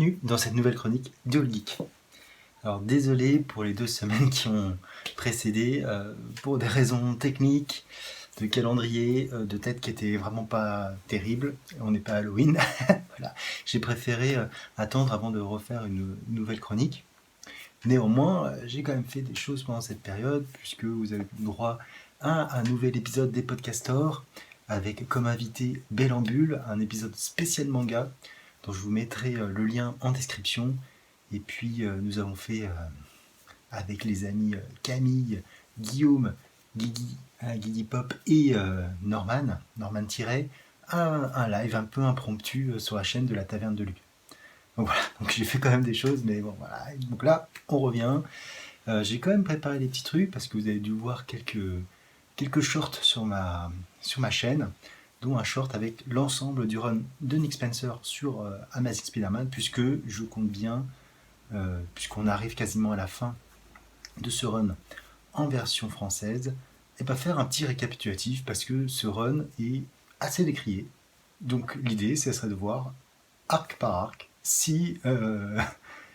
bienvenue dans cette nouvelle chronique du All Geek. Alors désolé pour les 2 semaines qui ont précédé, pour des raisons techniques, de calendrier, de tête qui étaient vraiment pas terribles. On n'est pas Halloween. Voilà. J'ai préféré attendre avant de refaire une nouvelle chronique. Néanmoins, j'ai quand même fait des choses pendant cette période, puisque vous avez eu droit à un nouvel épisode des Podcastors, avec comme invité Bellambule, un épisode spécial manga, dont je vous mettrai le lien en description. Et puis nous avons fait avec les amis Camille, Guillaume, Guigui Pop et Norman Thiré, un live un peu impromptu sur la chaîne de la Taverne de Luc. Donc voilà, donc j'ai fait quand même des choses, mais bon voilà. Donc là, on revient. J'ai quand même préparé des petits trucs parce que vous avez dû voir quelques shorts sur ma chaîne, dont un short avec l'ensemble du run de Nick Spencer sur Amazing Spider-Man, puisque je compte bien, puisqu'on arrive quasiment à la fin de ce run en version française, et pas faire un petit récapitulatif parce que ce run est assez décrié. Donc l'idée, ce serait de voir arc par arc si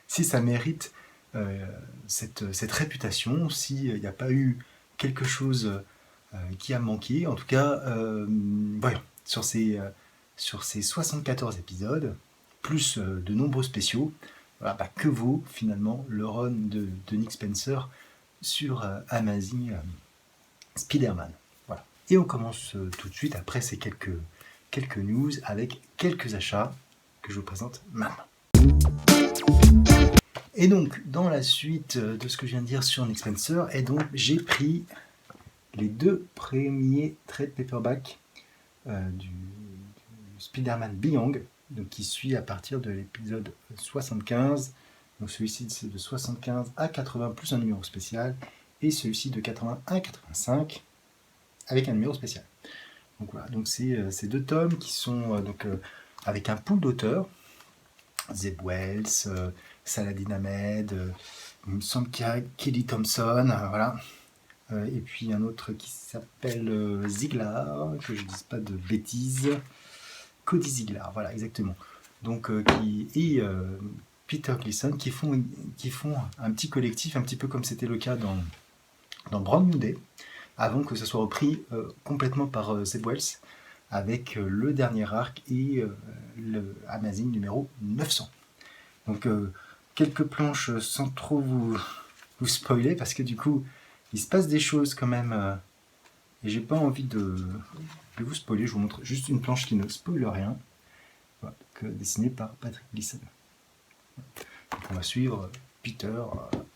ça mérite cette réputation, s'il n'y a pas eu quelque chose qui a manqué. En tout cas, voyons, sur ces 74 épisodes, plus de nombreux spéciaux, voilà, que vaut finalement le run de Nick Spencer sur Amazing Spider-Man. Voilà. Et on commence tout de suite après ces quelques news avec quelques achats que je vous présente maintenant. Et donc, dans la suite de ce que je viens de dire sur Nick Spencer, et donc j'ai pris les 2 premiers trade paperback du Spider-Man Beyond, donc qui suit à partir de l'épisode 75. Donc celui-ci c'est de 75 à 80 plus un numéro spécial, et celui-ci de 80 à 85 avec un numéro spécial. Donc voilà, donc c'est ces 2 tomes qui sont avec un pool d'auteurs, Zeb Wells, Saladin Ahmed, il me semble qu'il y a Kelly Thompson, voilà. Et puis un autre qui s'appelle Ziglar, que je ne dise pas de bêtises, Cody Ziglar, voilà, exactement. Donc et Peter Gleason qui font un petit collectif, un petit peu comme c'était le cas dans Brand New Day, avant que ça soit repris complètement par Zeb Wells, avec le dernier arc et le Amazing numéro 900. Donc quelques planches sans trop vous spoiler, parce que du coup il se passe des choses quand même, et j'ai pas envie de vous spoiler. Je vous montre juste une planche qui ne spoile rien, voilà, dessinée par Patrick Gleason. Donc on va suivre Peter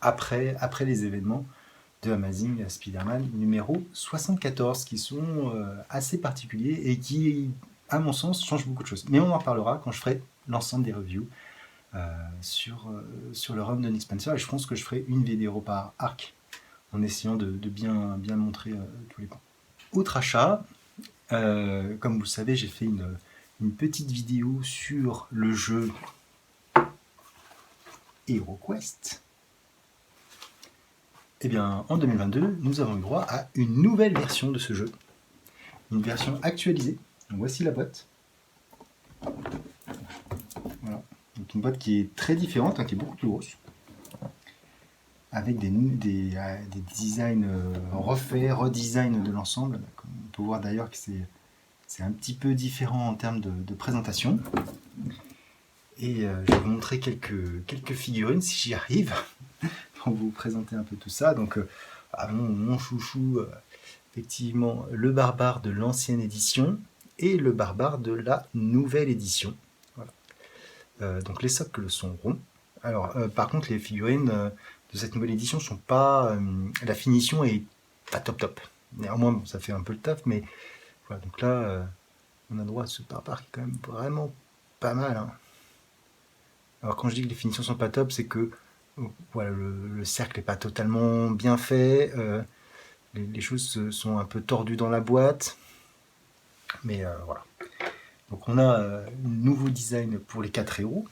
après les événements de Amazing Spider-Man numéro 74, qui sont assez particuliers et qui, à mon sens, changent beaucoup de choses. Mais on en parlera quand je ferai l'ensemble des reviews sur le run de Nick Spencer, et je pense que je ferai une vidéo par arc en essayant de bien montrer tous les points. Autre achat, comme vous le savez, j'ai fait une petite vidéo sur le jeu HeroQuest. Et bien, en 2022, nous avons eu droit à une nouvelle version de ce jeu, une version actualisée. Donc, voici la boîte. Voilà. Donc, une boîte qui est très différente, qui est beaucoup plus grosse, avec des designs refaits, redesign de l'ensemble. On peut voir d'ailleurs que c'est un petit peu différent en termes de présentation. Et je vais vous montrer quelques figurines si j'y arrive, pour vous présenter un peu tout ça. Donc mon chouchou, effectivement, le barbare de l'ancienne édition et le barbare de la nouvelle édition. Voilà. Donc les socles sont ronds. Alors par contre les figurines de cette nouvelle édition sont pas, la finition est pas top. Néanmoins bon, ça fait un peu le taf, mais voilà. Donc là on a droit à ce barbare qui est quand même vraiment pas mal, hein. Alors quand je dis que les finitions sont pas top, c'est que voilà, le cercle n'est pas totalement bien fait, les choses sont un peu tordues dans la boîte, mais voilà. Donc on a nouveau design pour les 4 héros,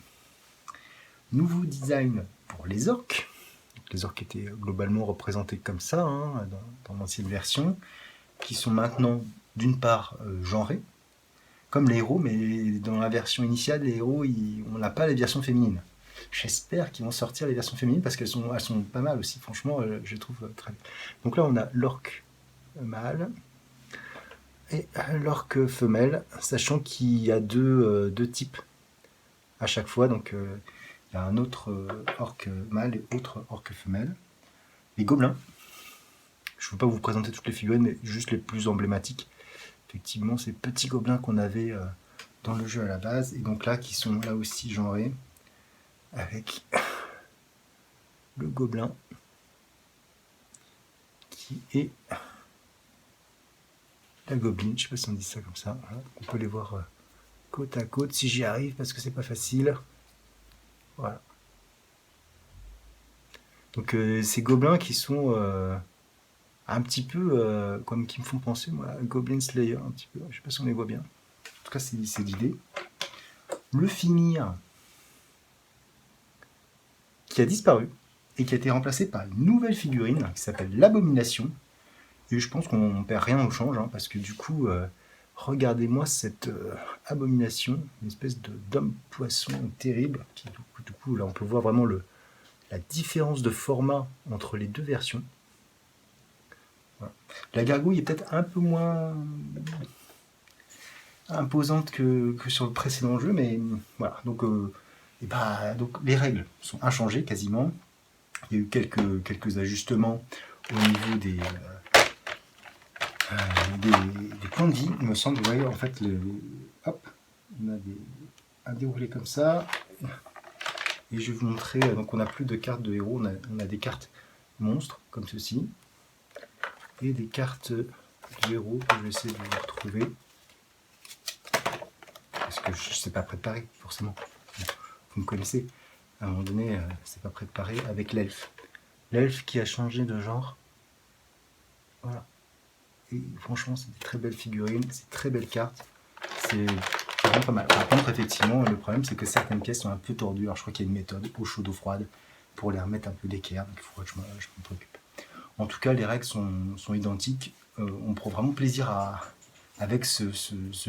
nouveau design pour les orques. Donc, les orques étaient globalement représentés comme ça, dans l'ancienne version, qui sont maintenant d'une part genrés, comme les héros, mais dans la version initiale, les héros, on n'a pas les versions féminines. J'espère qu'ils vont sortir les versions féminines parce qu'elles sont pas mal aussi, franchement, je les trouve très bien. Donc là, on a l'orque mâle et l'orque femelle, sachant qu'il y a deux types à chaque fois. Donc il y a un autre orque mâle et autre orque femelle. Les gobelins, je ne veux pas vous présenter toutes les figurines, mais juste les plus emblématiques. Effectivement, ces petits gobelins qu'on avait dans le jeu à la base, et donc là, qui sont là aussi genrés, avec le gobelin, qui est la gobeline, je ne sais pas si on dit ça comme ça, voilà. On peut les voir côte à côte, si j'y arrive, parce que c'est pas facile. Voilà. Donc ces gobelins qui sont un petit peu comme qui me font penser, moi, à Goblin Slayer, un petit peu, je sais pas si on les voit bien. En tout cas, c'est l'idée. Le Finir, qui a disparu, et qui a été remplacé par une nouvelle figurine, qui s'appelle l'Abomination. Et je pense qu'on perd rien au change, hein, parce que du coup, regardez-moi cette abomination, une espèce d'homme-poisson terrible, qui du coup, là, on peut voir vraiment la différence de format entre les deux versions. Voilà. La gargouille est peut-être un peu moins imposante que sur le précédent jeu, mais voilà. Donc, donc les règles sont inchangées quasiment. Il y a eu quelques ajustements au niveau des points de vie, il me semble. Vous voyez, en fait, hop, on a un déroulé comme ça. Et je vais vous montrer, donc on n'a plus de cartes de héros, on a des cartes monstres, comme ceci. Et des cartes de héros que je vais essayer de vous retrouver. Parce que je ne sais pas préparer, forcément. Vous me connaissez. À un moment donné, c'est pas préparé avec l'elfe. L'elfe qui a changé de genre. Voilà. Et franchement, c'est des très belles figurines, c'est de très belles cartes. C'est vraiment pas mal. Par contre, effectivement, le problème, c'est que certaines pièces sont un peu tordues. Alors, je crois qu'il y a une méthode, eau chaude, eau froide, pour les remettre un peu d'équerre. Donc, il faudrait que je m'en préoccupe. En tout cas, les règles sont identiques. On prend vraiment plaisir avec ce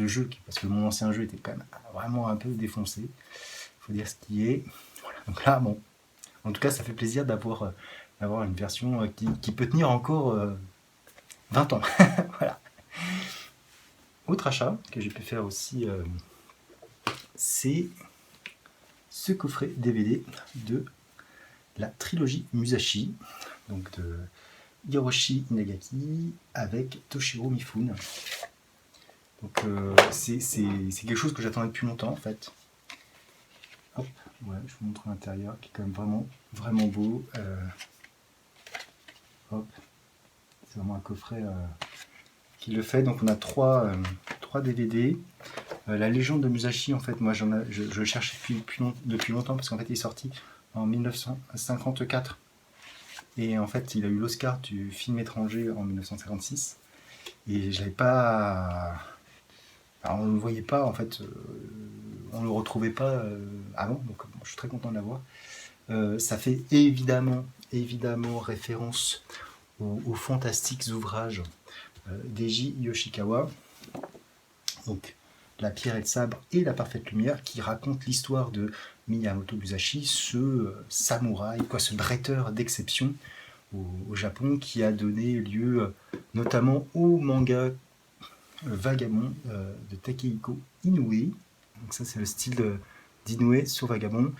jeu, parce que mon ancien jeu était quand même vraiment un peu défoncé. Il faut dire ce qui est. Voilà. Donc là, bon, en tout cas, ça fait plaisir d'avoir une version qui peut tenir encore 20 ans. Voilà. Autre achat que j'ai pu faire aussi, c'est ce coffret DVD de la trilogie Musashi, donc de Hiroshi Inagaki avec Toshiro Mifune. Donc c'est quelque chose que j'attendais depuis longtemps en fait. Hop, ouais, je vous montre l'intérieur qui est quand même vraiment beau. Hop, c'est vraiment un coffret qui le fait. Donc on a trois DVD. La légende de Musashi, en fait, moi je le cherchais depuis longtemps parce qu'en fait il est sorti en 1954. Et en fait, il a eu l'Oscar du film étranger en 1956. Et je l'avais pas. Alors, on ne le voyait pas, en fait. On ne le retrouvait pas avant. Donc, bon, je suis très content de l'avoir. Ça fait évidemment référence aux fantastiques ouvrages d'Eiji Yoshikawa. Donc, La pierre et le sabre et la parfaite lumière, qui raconte l'histoire de Miyamoto Musashi, ce samouraï, ce bretteur d'exception au Japon, qui a donné lieu notamment au manga Vagabond de Takehiko Inoue. Donc ça, c'est le style d'Inoue sur Vagabond.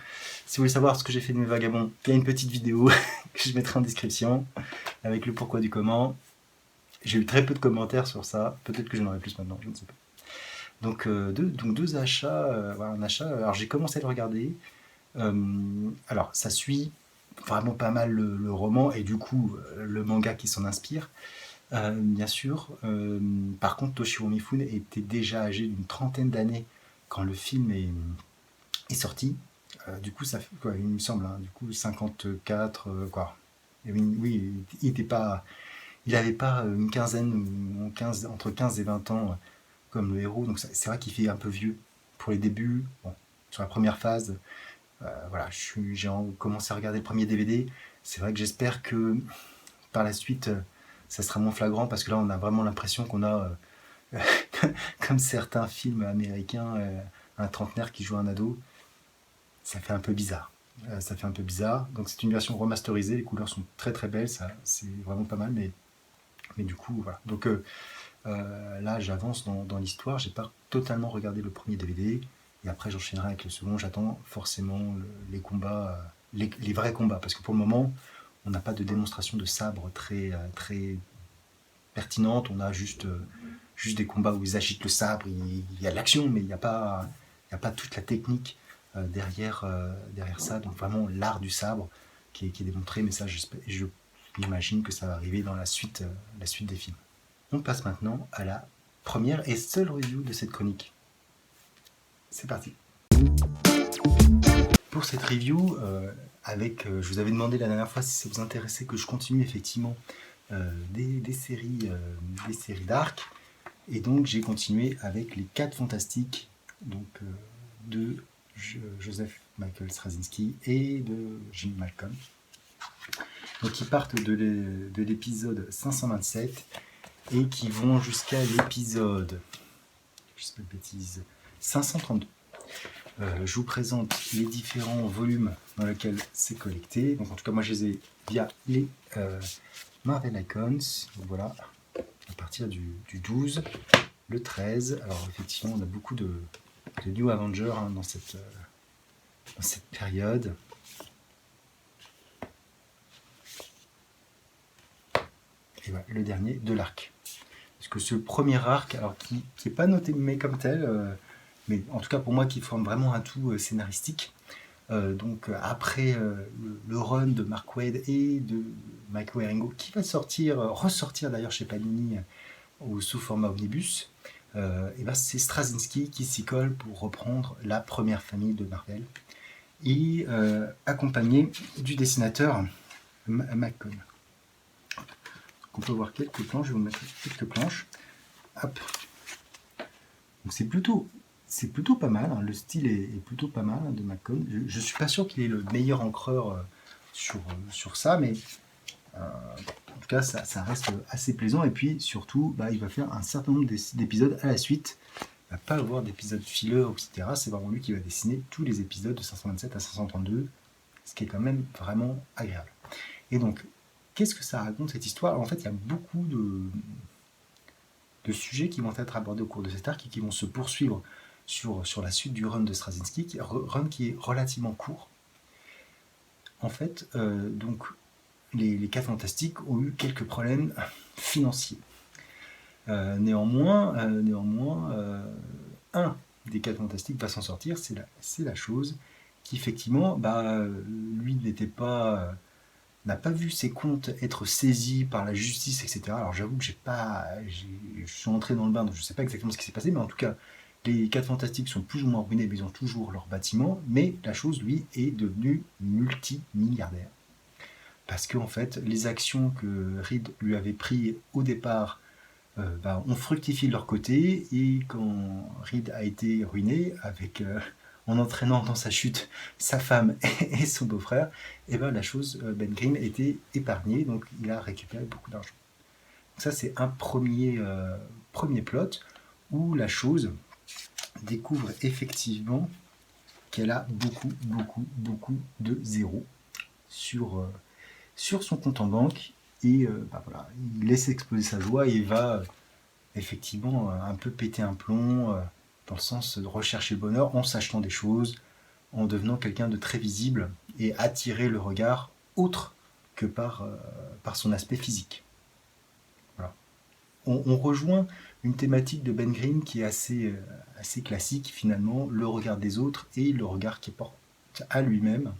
Si vous voulez savoir ce que j'ai fait de mes Vagabonds, il y a une petite vidéo que je mettrai en description avec le pourquoi du comment. J'ai eu très peu de commentaires sur ça. Peut-être que j'en aurai plus maintenant, je ne sais pas. Donc deux achats, voilà, un achat. Alors j'ai commencé à le regarder. Alors ça suit vraiment pas mal le roman et du coup le manga qui s'en inspire, bien sûr. Par contre, Toshiro Mifune était déjà âgé d'une trentaine d'années quand le film est sorti. Du coup, ça fait quoi, il me semble, hein, du coup 54, quoi. Et oui, il n'avait pas une quinzaine, entre 15 et 20 ans comme le héros, donc c'est vrai qu'il fait un peu vieux pour les débuts. Bon, sur la première phase, voilà, j'ai commencé à regarder le premier DVD. C'est vrai que j'espère que par la suite, ça sera moins flagrant parce que là, on a vraiment l'impression qu'on a comme certains films américains, un trentenaire qui joue un ado, ça fait un peu bizarre. Ça fait un peu bizarre. Donc c'est une version remasterisée, les couleurs sont très très belles, ça c'est vraiment pas mal, mais du coup voilà. Donc là j'avance dans l'histoire, j'ai pas totalement regardé le premier DVD, et après j'enchaînerai avec le second, j'attends forcément les combats, les vrais combats, parce que pour le moment on n'a pas de démonstration de sabre très pertinente, on a juste des combats où ils agitent le sabre, il y a de l'action, mais il y a pas toute la technique derrière ça, donc vraiment l'art du sabre qui est démontré, mais ça je m'imagine que ça va arriver dans la suite des films. On passe maintenant à la première et seule review de cette chronique. C'est parti. Pour cette review, je vous avais demandé la dernière fois si ça vous intéressait que je continue effectivement des séries d'arc, et donc j'ai continué avec les 4 fantastiques, donc de Joseph Michael Straczynski et de Jim Malcolm. Donc ils partent de l'épisode 527 et qui vont jusqu'à l'épisode, je sais pas de bêtises, 532. Je vous présente les différents volumes dans lesquels c'est collecté. Donc en tout cas moi je les ai via les Marvel Icons. Donc voilà, à partir du 12, le 13. Alors effectivement on a beaucoup de New Avengers dans cette période. Et voilà, le dernier de l'arc. Parce que ce premier arc, alors qui n'est pas noté mais comme tel, mais en tout cas pour moi qui forme vraiment un tout scénaristique. Donc après le run de Mark Waid et de Mike Wieringo, qui va ressortir d'ailleurs chez Panini sous format omnibus, et ben c'est Straczynski qui s'y colle pour reprendre la première famille de Marvel, et accompagné du dessinateur McCone. On peut voir quelques planches, je vais vous mettre quelques planches. Hop. Donc c'est plutôt pas mal, hein. Le style est plutôt pas mal, hein, de McCone. Je suis pas sûr qu'il est le meilleur encreur sur ça, mais en tout cas ça reste assez plaisant, et puis surtout il va faire un certain nombre d'épisodes à la suite. Il va pas avoir d'épisodes filler, etc. C'est vraiment lui qui va dessiner tous les épisodes de 527 à 532, ce qui est quand même vraiment agréable. Et donc, qu'est-ce que ça raconte cette histoire? En fait, il y a beaucoup de sujets qui vont être abordés au cours de cet arc et qui vont se poursuivre sur la suite du run de Straczynski, run qui est relativement court. En fait, donc, les 4 fantastiques ont eu quelques problèmes financiers. Néanmoins, un des 4 fantastiques va s'en sortir, c'est la chose qui effectivement, lui n'a pas vu ses comptes être saisis par la justice, etc. Alors j'avoue que je suis entré dans le bain, donc je ne sais pas exactement ce qui s'est passé, mais en tout cas, les 4 fantastiques sont plus ou moins ruinés, mais ils ont toujours leur bâtiment, mais la chose, lui, est devenue multimilliardaire. Parce que en fait, les actions que Reed lui avait prises au départ ont fructifié de leur côté, et quand Reed a été ruiné, en entraînant dans sa chute sa femme et son beau-frère, et la chose, Ben Grimm était épargné, donc il a récupéré beaucoup d'argent. Ça c'est un premier plot où la chose découvre effectivement qu'elle a beaucoup de zéros sur son compte en banque, et voilà, il laisse exploser sa joie et il va effectivement un peu péter un plomb, dans le sens de rechercher le bonheur en s'achetant des choses, en devenant quelqu'un de très visible et attirer le regard autre que par son aspect physique. Voilà. On rejoint une thématique de Ben Grimm qui est assez classique finalement, le regard des autres et le regard qu'il porte à lui-même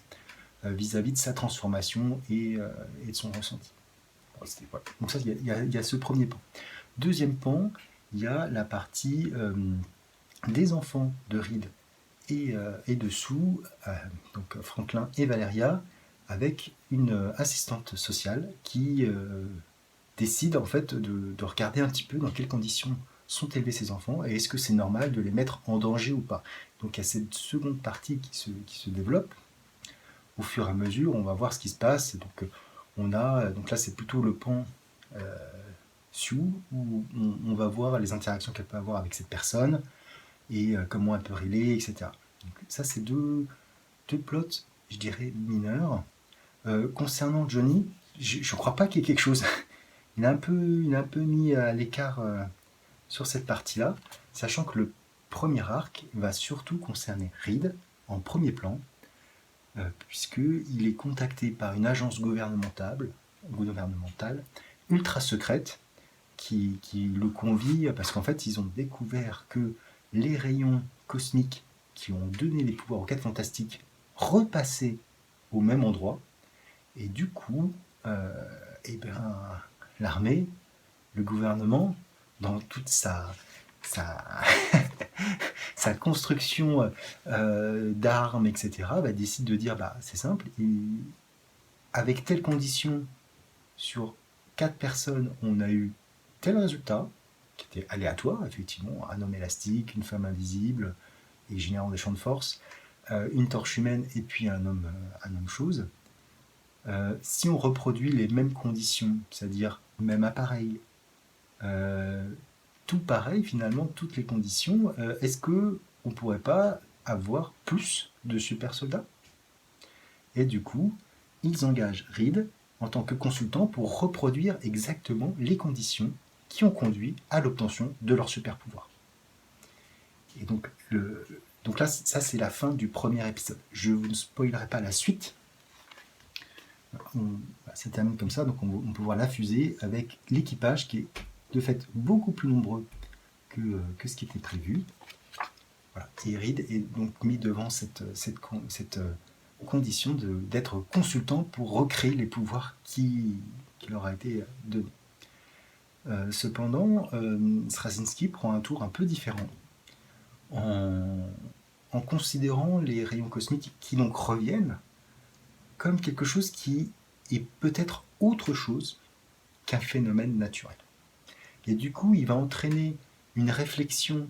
vis-à-vis de sa transformation et de son ressenti. Voilà. Donc ça, il y a ce premier pan. Deuxième pan, il y a la partie des enfants de Reed et de Sue, donc Franklin et Valeria, avec une assistante sociale qui décide en fait de regarder un petit peu dans quelles conditions sont élevés ces enfants et est-ce que c'est normal de les mettre en danger ou pas. Donc il y a cette seconde partie qui se développe. Au fur et à mesure, on va voir ce qui se passe. Donc donc là c'est plutôt le pan Sue, où on va voir les interactions qu'elle peut avoir avec cette personne et comment elle peut relayer, etc. Donc ça, c'est deux plots, je dirais, mineurs. Concernant Johnny, je ne crois pas qu'il y ait quelque chose. Il est un peu mis à l'écart sur cette partie-là, sachant que le premier arc va surtout concerner Reed en premier plan, puisqu'il est contacté par une agence gouvernementale ultra secrète qui le convie, parce qu'en fait ils ont découvert que les rayons cosmiques qui ont donné les pouvoirs aux 4 Fantastiques repassaient au même endroit, et du coup, eh ben, l'armée, le gouvernement, dans toute sa, sa construction d'armes, etc., bah, décide de dire, bah, c'est simple, avec telle condition, sur 4 personnes, on a eu tel résultat, qui était aléatoire, effectivement, un homme élastique, une femme invisible, et générant des champs de force, une torche humaine et puis un homme chose. Si on reproduit les mêmes conditions, c'est-à-dire même appareil, tout pareil finalement, toutes les conditions, est-ce que on pourrait pas avoir plus de super soldats? Et du coup, ils engagent Reed en tant que consultant pour reproduire exactement les conditions qui ont conduit à l'obtention de leur super pouvoir. Et donc là, ça c'est la fin du premier épisode. Je vous ne spoilerai pas la suite. Ça termine comme ça, donc on peut voir la fusée avec l'équipage qui est de fait beaucoup plus nombreux que ce qui était prévu. Voilà. Et Reed est donc mis devant cette condition d'être consultant pour recréer les pouvoirs qui leur a été donnés. Cependant, Straczynski prend un tour un peu différent en considérant les rayons cosmiques qui donc reviennent comme quelque chose qui est peut-être autre chose qu'un phénomène naturel. Et du coup, il va entraîner une réflexion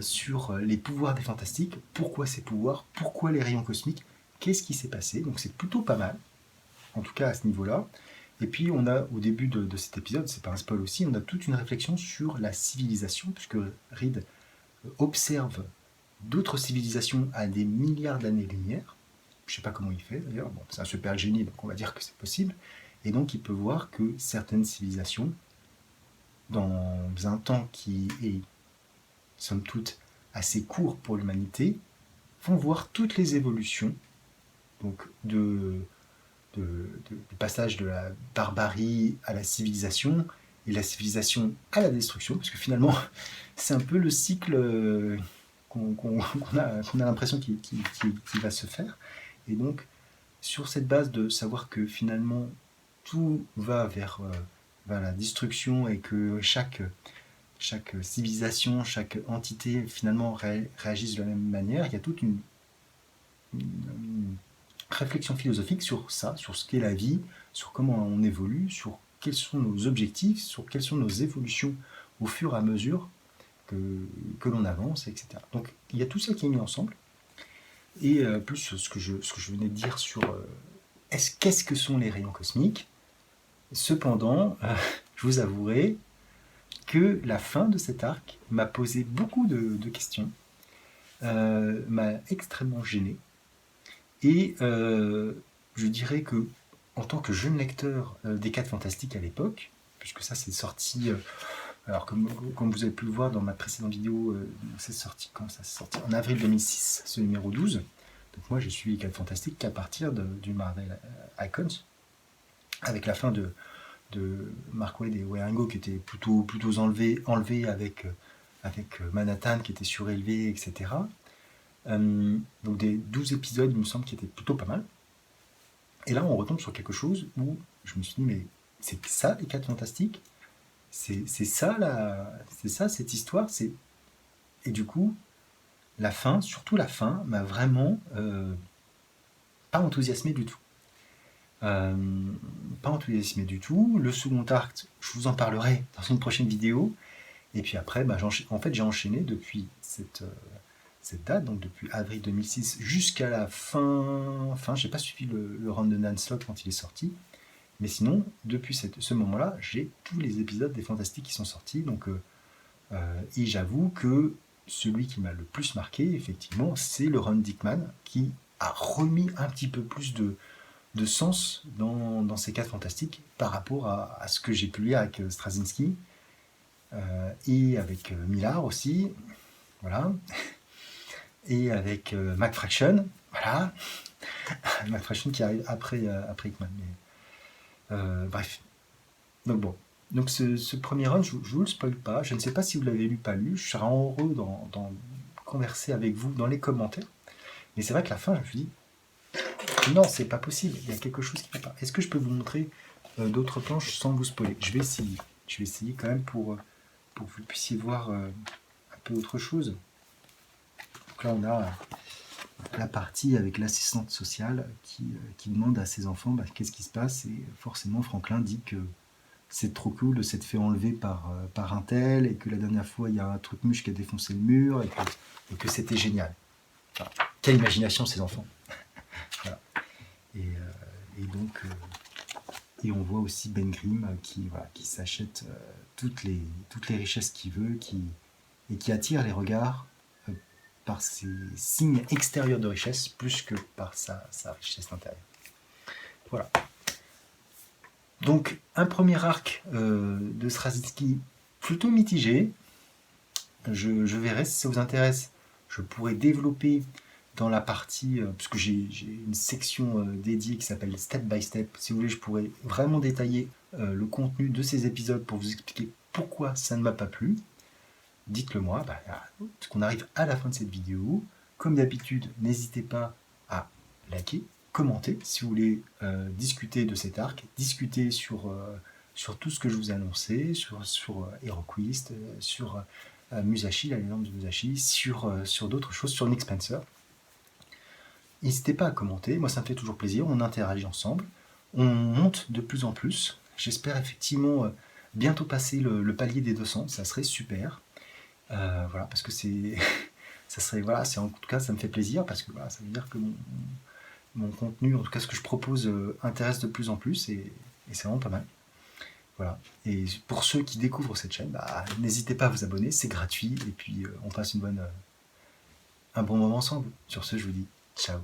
sur les pouvoirs des Fantastiques, pourquoi ces pouvoirs, pourquoi les rayons cosmiques, qu'est-ce qui s'est passé. Donc c'est plutôt pas mal, en tout cas à ce niveau-là. Et puis on a, au début de cet épisode, c'est pas un spoil aussi, on a toute une réflexion sur la civilisation, puisque Reed observe d'autres civilisations à des milliards d'années-lumière. Je ne sais pas comment il fait d'ailleurs, bon, c'est un super génie, donc on va dire que c'est possible. Et donc il peut voir que certaines civilisations, dans un temps qui est, somme toute, assez court pour l'humanité, vont voir toutes les évolutions, donc du passage de la barbarie à la civilisation, et la civilisation à la destruction, parce que finalement, c'est un peu le cycle qu'on a l'impression qu'il va se faire. Et donc, sur cette base de savoir que finalement, tout va vers la destruction et que chaque civilisation, chaque entité finalement réagisse de la même manière, il y a toute une réflexion philosophique sur ça, sur ce qu'est la vie, sur comment on évolue, sur quels sont nos objectifs, sur quelles sont nos évolutions au fur et à mesure que l'on avance, etc. Donc il y a tout ça qui est mis ensemble, et plus ce que je venais de dire sur qu'est-ce que sont les rayons cosmiques. Cependant, je vous avouerai que la fin de cet arc m'a posé beaucoup de questions, m'a extrêmement gêné, et je dirais que en tant que jeune lecteur des 4 Fantastiques à l'époque, puisque ça c'est sorti, alors comme vous avez pu le voir dans ma précédente vidéo, c'est sorti quand ça s'est sorti en avril 2006, ce numéro 12. Donc moi j'ai suivi les 4 Fantastiques qu'à partir du Marvel Icons, avec la fin de Mark Waid et Wieringo qui était plutôt enlevé avec Manhattan qui était surélevé, etc. Donc des 12 épisodes, il me semble, qui étaient plutôt pas mal. Et là, on retombe sur quelque chose où je me suis dit, mais c'est ça les 4 Fantastiques, c'est ça cette histoire. Et du coup, la fin, surtout la fin, m'a vraiment pas enthousiasmé du tout. Pas enthousiasmé du tout. Le second arc, je vous en parlerai dans une prochaine vidéo. Et puis après, j'ai enchaîné depuis cette date, donc depuis avril 2006 jusqu'à la fin, j'ai pas suivi le run de Nan Slott quand il est sorti, Mais sinon, depuis ce moment-là, j'ai tous les épisodes des Fantastiques qui sont sortis. Donc, et j'avoue que celui qui m'a le plus marqué, effectivement, c'est le Ron Dickman, qui a remis un petit peu plus de sens dans ces 4 Fantastiques par rapport à ce que j'ai pu lire avec Straczynski et avec Millar aussi, voilà, et avec McFraction, voilà, McFraction qui arrive après Hickman. Bref, donc bon. Donc ce premier run, je ne vous le spoil pas, je ne sais pas si vous l'avez lu, pas lu, je serais heureux d'en converser avec vous dans les commentaires, mais c'est vrai que la fin, je me suis dit, non, c'est pas possible, il y a quelque chose qui ne va pas. Est-ce que je peux vous montrer d'autres planches sans vous spoiler? Je vais essayer. Je vais essayer quand même pour que vous puissiez voir un peu autre chose. Donc là, on a la partie avec l'assistante sociale qui demande à ses enfants qu'est-ce qui se passe. Et forcément, Franklin dit que c'est trop cool de s'être fait enlever par un tel, et que la dernière fois, il y a un truc mûche qui a défoncé le mur, et que c'était génial. Enfin, quelle imagination, ces enfants. Voilà. Et donc, et on voit aussi Ben Grimm qui s'achète toutes les richesses qu'il veut, et qui attire les regards par ses signes extérieurs de richesse plus que par sa richesse intérieure. Voilà. Donc, un premier arc de Straczynski plutôt mitigé. Je verrai si ça vous intéresse. Je pourrais développer dans la partie, puisque j'ai une section dédiée qui s'appelle Step by Step. Si vous voulez, je pourrais vraiment détailler le contenu de ces épisodes pour vous expliquer pourquoi ça ne m'a pas plu. Dites-le moi, parce qu'on arrive à la fin de cette vidéo. Comme d'habitude, n'hésitez pas à liker, commenter si vous voulez discuter de cet arc, discuter sur tout ce que je vous ai annoncé, sur HeroQuest, sur Musashi, la légende de Musashi, sur d'autres choses, sur Nick Spencer. N'hésitez pas à commenter, moi ça me fait toujours plaisir, on interagit ensemble, on monte de plus en plus. J'espère effectivement bientôt passer le palier des 200, ça serait super. Voilà, parce que ça serait, voilà, en tout cas ça me fait plaisir, parce que voilà, ça veut dire que mon contenu, en tout cas ce que je propose, intéresse de plus en plus, et c'est vraiment pas mal. Voilà. Et pour ceux qui découvrent cette chaîne, n'hésitez pas à vous abonner, c'est gratuit, et puis on passe un bon moment ensemble. Sur ce, je vous dis ciao.